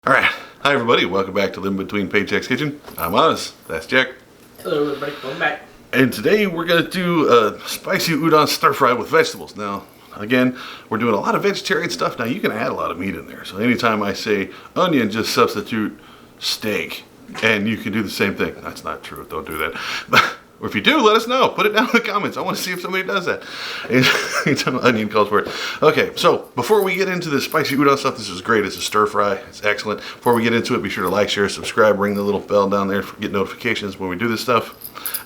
Alright, hi everybody, welcome back to Living Between Paychecks Kitchen. I'm Oz, that's Jack. Hello everybody, welcome back. And today we're going to do a spicy udon stir fry with vegetables. Now, again, we're doing a lot of vegetarian stuff. Now, you can add a lot of meat in there. So anytime I say onion, just substitute steak. And you can do the same thing. That's not true, don't do that. Or if you do, let us know. Put it down in the comments. I want to see if somebody does that. Anytime onion calls for it. Okay, so before we get into the spicy udon stuff, this is great. It's a stir fry. It's excellent. Before we get into it, be sure to like, share, subscribe, ring the little bell down there to get notifications when we do this stuff.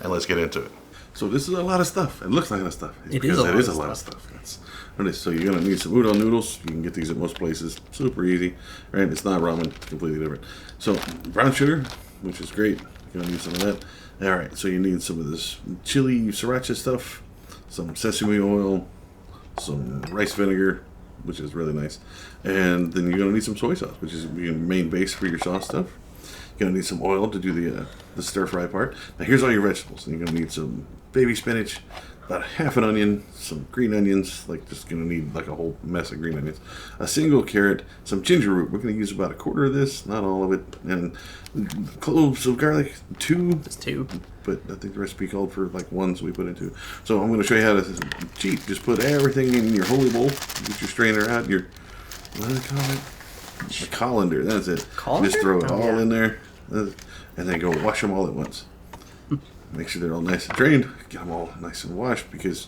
And let's get into it. So this is a lot of stuff. It looks like a lot of stuff. It is a lot of stuff. So you're going to need some udon noodles. You can get these at most places. Super easy. Right? It's not ramen. Completely different. So brown sugar, which is great. You're going to need some of that. Alright, so you need some of this chili Sriracha stuff, some sesame oil, some rice vinegar, which is really nice, and then you're going to need some soy sauce, which is your main base for your sauce stuff. You're going to need some oil to do the stir fry part. Now here's all your vegetables. And you're going to need some baby spinach, about half an onion, some green onions, like just going to need like a whole mess of green onions, a single carrot, some ginger root. We're going to use about a quarter of this, not all of it, and cloves of garlic, two. Just two. But I think the recipe called for like one, so we put in two. So I'm going to show you how to cheat. Just put everything in your holy bowl. Get your strainer out. Your, what do they call it? A colander. That's it. Colander? Just throw it all in there, and then go wash them all at once. Make sure they're all nice and drained. Get them all nice and washed because,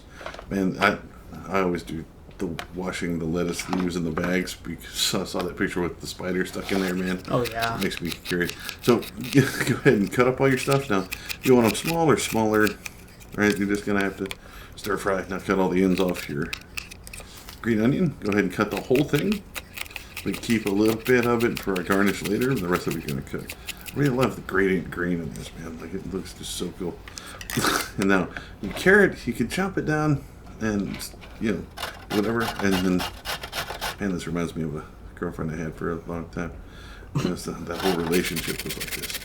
man, I always do the washing the lettuce leaves in the bags because I saw that picture with the spider stuck in there, man. Oh, yeah. It makes me curious. So go ahead and cut up all your stuff. Now, you want them small or smaller, right? You're just going to have to stir fry. Now cut all the ends off your green onion. Go ahead and cut the whole thing. We keep a little bit of it for a garnish later. The rest of it's going to cook. I really love the gradient green in this, man. Like, it looks just so cool. And now, your carrot, you can chop it down and, you know, whatever. And then, man, this reminds me of a girlfriend I had for a long time. That whole relationship was like this.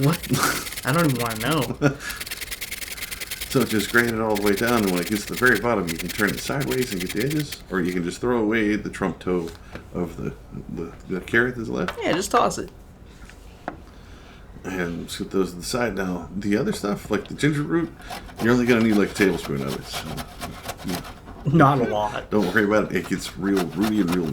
What? I don't even want to know. So just grate it all the way down, and when it gets to the very bottom, you can turn it sideways and get the edges, or you can just throw away the trump toe of the carrot that's left. Yeah, just toss it. And scoop those to the side. Now, the other stuff, like the ginger root, you're only going to need like a tablespoon of it. So, Not a lot. don't worry about it. It gets real rooty and real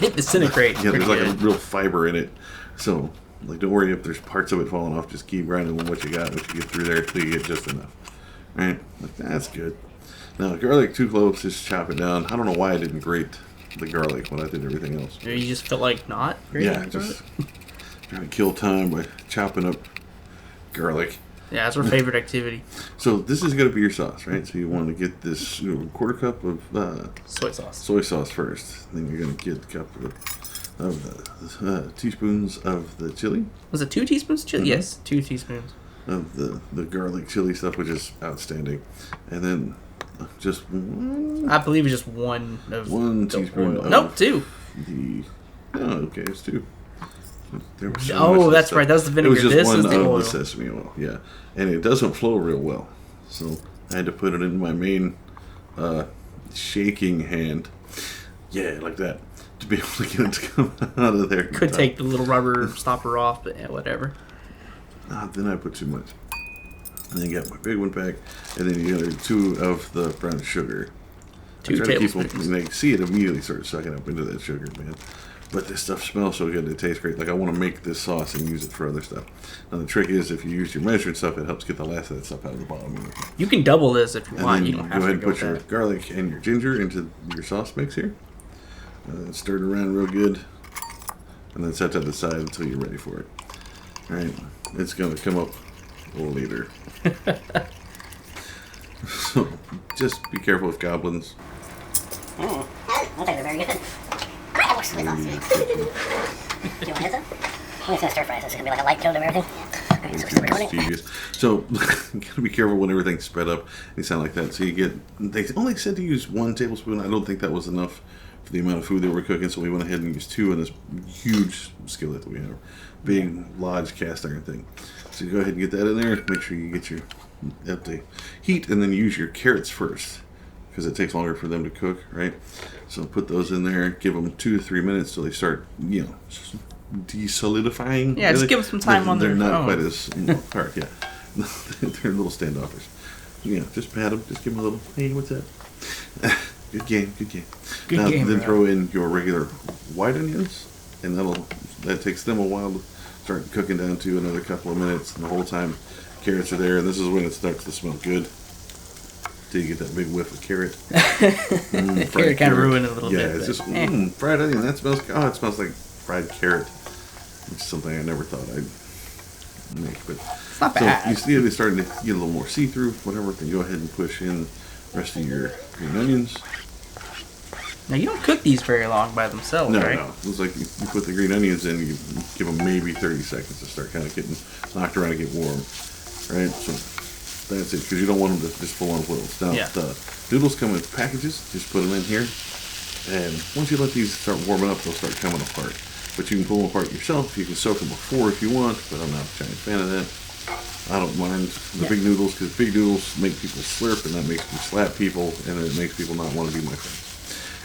It disintegrates. yeah, there's like good. a real fiber in it. So, like, don't worry if there's parts of it falling off. Just keep grinding with what you got, what you get through there until you get just enough. All right, like that's good. Now, garlic, 2 cloves, just chop it down. I don't know why I didn't grate the garlic when I did everything else. You just feel like not? Yeah, just trying to kill time by chopping up garlic. Yeah, that's our favorite activity. So this is going to be your sauce, right? So you want to get this quarter cup of Soy sauce first. Then you're going to get a couple of the teaspoons of the chili. Was it 2 teaspoons of chili? Mm-hmm. Yes, 2 teaspoons. Of the garlic chili stuff, which is outstanding. And then just I believe it's just one teaspoon. Nope, 2. Okay, it's 2. There was That's right. That was the vinegar. It was just this one is the of oil. the sesame oil. Yeah, and it doesn't flow real well, so I had to put it in my main shaking hand. Yeah, like that, to be able to get it to come out of there. Could take the little rubber stopper off, but yeah, whatever. Then I put too much. And then got my big one back, and then you got 2 of the brown sugar. 2 tablespoons. And they see it immediately start sucking up into that sugar, man. But this stuff smells so good, it tastes great. Like, I want to make this sauce and use it for other stuff. Now, the trick is, if you use your measured stuff, it helps get the last of that stuff out of the bottom. You can double this if you And want. then You don't have go ahead to and go put your with that. garlic and your ginger into your sauce mix here. Stir it around real good. And then set to the side until you're ready for it. All right. It's going to come up later. So, just be careful with goblins. I think they're very good. I have more soy sauce. Do you want some? I'm just gonna stir fry, so it's gonna be like a light coat of everything. Alright, so we're still recording. So, you gotta be careful when everything's spread up. They sound like that. So you get, they only said to use 1 tablespoon. I don't think that was enough for the amount of food that we're cooking, so we went ahead and used 2 in this huge skillet that we have. Big, large cast iron thing. So you go ahead and get that in there. Make sure you get your, at the heat, and then use your carrots first. because it takes longer for them to cook, right? So put those in there. Give them 2 to 3 minutes till they start, desolidifying. Yeah, just give them some time on their own. They're not quite as hard, yeah. They're little standoffers. Just pat them. Just give them a little, hey, what's that? Good game. Now, then bro. throw in your regular white onions, and that takes them a while to start cooking down to another couple of minutes. And the whole time, carrots are there, and this is when it starts to smell good. Till you get that big whiff of carrot. Carrot kind of ruined it a little bit. Yeah, it's just fried onion. That smells. Oh, it smells like fried carrot. Which is something I never thought I'd make, but it's not bad. So you see it starting to get a little more see-through. Whatever, then go ahead and push in the rest of your green onions. Now you don't cook these very long by themselves, right? No. It's like you put the green onions in, you give them maybe 30 seconds to start kind of getting knocked around and get warm, right? So that's it, because you don't want them to just full on boils. Now the noodles come in packages. Just put them in here, and once you let these start warming up, they'll start coming apart. But you can pull them apart yourself. You can soak them before if you want, but I'm not a giant fan of that. I don't mind the big noodles, because big noodles make people slurp, and that makes me slap people, and it makes people not want to be my friend.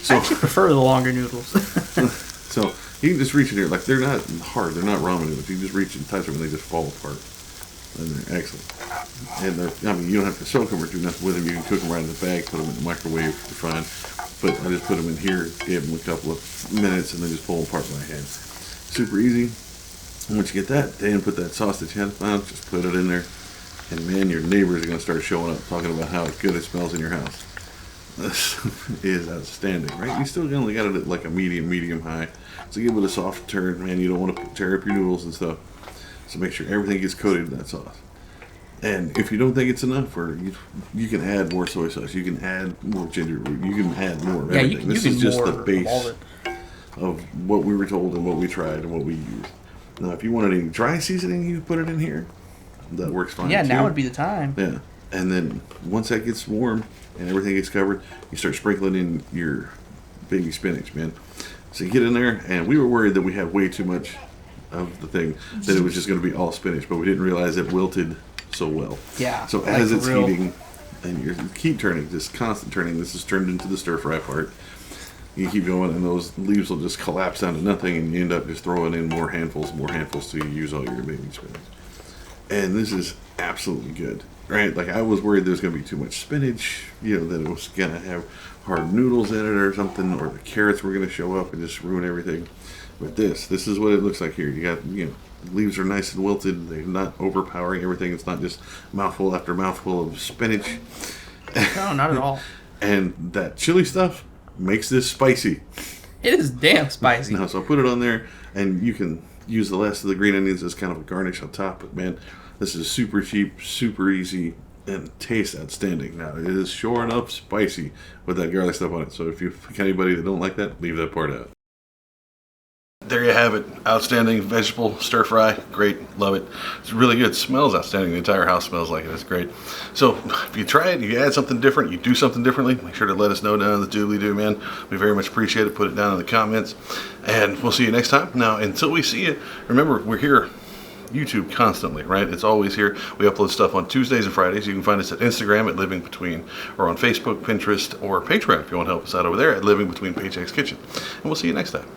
So, I actually prefer the longer noodles. So you can just reach in here, like they're not hard, they're not ramen noodles. You just reach and touch them and they just fall apart. And they're excellent. And you don't have to soak them or do nothing with them. You can cook them right in the bag, put them in the microwave, you're fine. But I just put them in here, gave them a couple of minutes, and then just pull them apart by hand. Super easy. And once you get that, then put that sauce that you had found, just put it in there. And man, your neighbors are going to start showing up, talking about how good it smells in your house. This is outstanding, right? You still only got it at like a medium high. So give it a soft turn, man. You don't want to tear up your noodles and stuff. So make sure everything gets coated in that sauce. And if you don't think it's enough, or you can add more soy sauce, you can add more ginger root, you can add more of everything. This is just the base of what we were told and what we tried and what we used. Now, if you wanted any dry seasoning, you put it in here. That works fine. Yeah, too. now would be the time. Yeah. And then once that gets warm and everything gets covered, you start sprinkling in your baby spinach, man. So you get in there, and we were worried that we had way too much of the thing, that it was just going to be all spinach, but we didn't realize it wilted so well. Yeah. So as it's heating, and you keep turning, just constant turning, this is turned into the stir fry part. You keep going, and those leaves will just collapse down to nothing, and you end up just throwing in more handfuls, till you use all your baby spinach. And this is absolutely good. Right, like I was worried there was going to be too much spinach, that it was going to have hard noodles in it or something, or the carrots were going to show up and just ruin everything. But this is what it looks like here. You got, leaves are nice and wilted. They're not overpowering everything. It's not just mouthful after mouthful of spinach. No, not at all. And that chili stuff makes this spicy. It is damn spicy. Now, so I put it on there, and you can use the last of the green onions as kind of a garnish on top. But man, this is super cheap, super easy, and tastes outstanding. Now, it is sure enough spicy with that garlic stuff on it. So if you pick anybody that don't like that, leave that part out. There you have it. Outstanding vegetable stir fry. Great. Love it. It's really good. It smells outstanding. The entire house smells like it. It's great. So if you try it, you add something different, you do something differently, make sure to let us know down in the doobly-doo, man. We very much appreciate it. Put it down in the comments. And we'll see you next time. Now, until we see you, remember, we're here YouTube constantly, right? It's always here. We upload stuff on Tuesdays and Fridays. You can find us at Instagram at Living Between, or on Facebook, Pinterest, or Patreon if you want to help us out over there at Living Between Paychex Kitchen. And we'll see you next time.